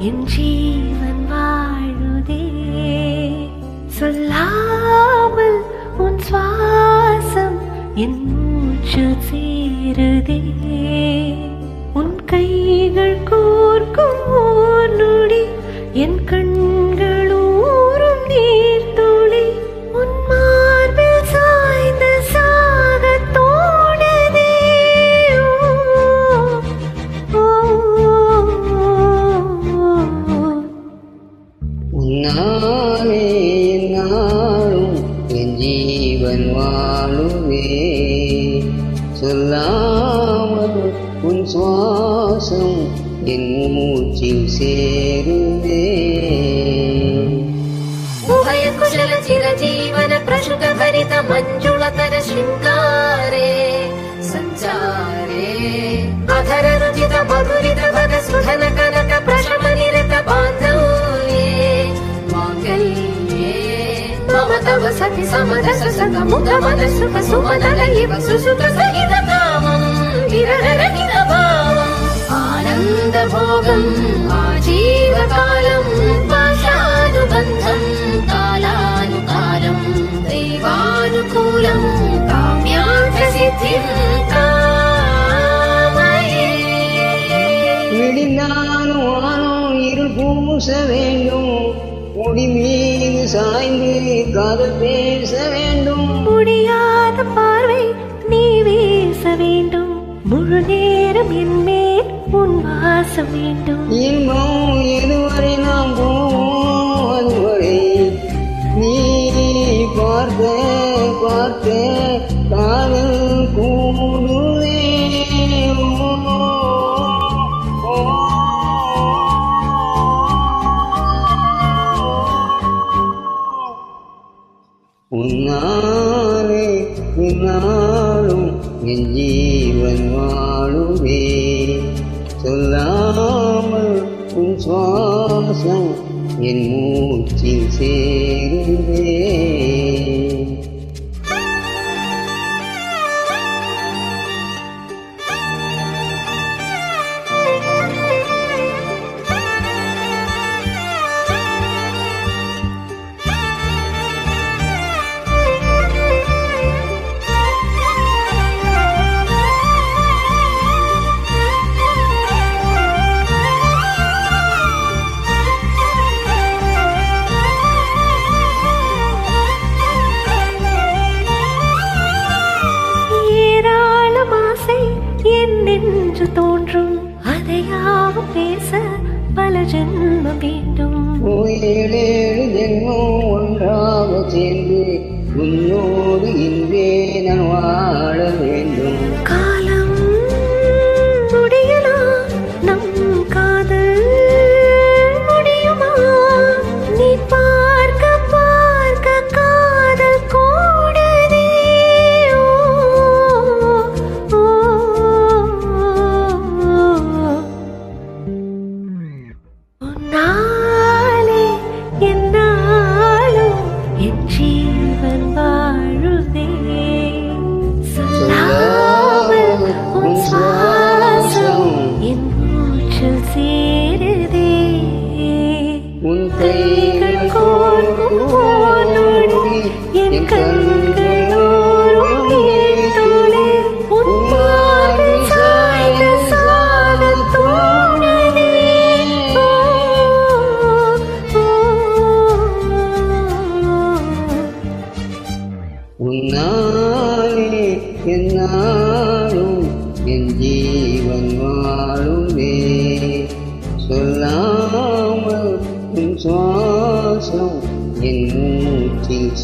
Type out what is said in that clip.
என் ஜீவன் வாழுதே. சொல்லாமல் உன் சுவாசம் என் மூச்சில் சேருதே. உன் கைகள் கோர்க்கும் ஓர் நொடி என் கண்கள் ஊறும் நீர்த்துளி. உன் மார்பில் சாய்ந்து சாக தோணுதே. உன்னாலே நாளும் என் ஜீவன் வாழுவே. சொல்லாமல் உன் சுவாசம் என் மூச்சில் சேருவே. उभयकुशल चिरजीवन प्रशुक भरित मञ्जुलतर शृङ्गारे सञ्चारे. अधर रुचित मधुरित भग सुधन कनक प्रशम निरत बान्धव्ये माङ्गल्ये मम तव सखि समरस सग मुख मन सुख सुमनल इव सुसुख सहित कामं विरह रहित भावम् आनन्द भोगम् आजीवकालं पाशानुबन्धम् कालानुकालं दैवानुकूलं काम्यार्थसिद्धिं कामये. விடிந்தாலும் வானம் இருள் பூச வேண்டும். முடி மீது சாய்ந்து காதல் பேச வேண்டும். முடியாத பார்வை நீ வீச வேண்டும். முழு நேரம் என் மேல் உன் வாசம் வேண்டும். இன்பம் எதுவரை நாம் போவோம் அதுவரை நீ பார்த்த பார்த்த காதல் கூடுவே. உன்னாலே என்னாலும் என் ஜீவன் வாழுவே. சொல்லாமல் உன் சுவாசம் என் மூச்சில் சேருவே. என்று தோன்றும் அதையாவும் பேச பல ஜென்மம் வேண்டும். ஏழு ஜென்மம் ஒன்றாக சேர்ந்து உன்னோடு இன்றே நான் வாழ வேண்டும். காலம் முடியலாம் நம் காதல் முடியுமா? நீ பார்க்க பார்க்க காதல் கூடுதே. உன்னாலே என்னாலும் என் ஜீவன் வாழுதே. சொல்லாமல் உன் சுவாசம் என் மூச்சில் சேருதே. உன் கைகள் கோர்க்கும் ஓர் நொடி என் கண்கள் ஊறும் நீர்த்துளி. உன் மார்பில் சாய்ந்து சாகத் தோணுதே. உன்னாலே என்னாலும் என் ஜீவன் வாழுவே. சொல்லாமல் உன் சுவாசம் என் மூச்சில்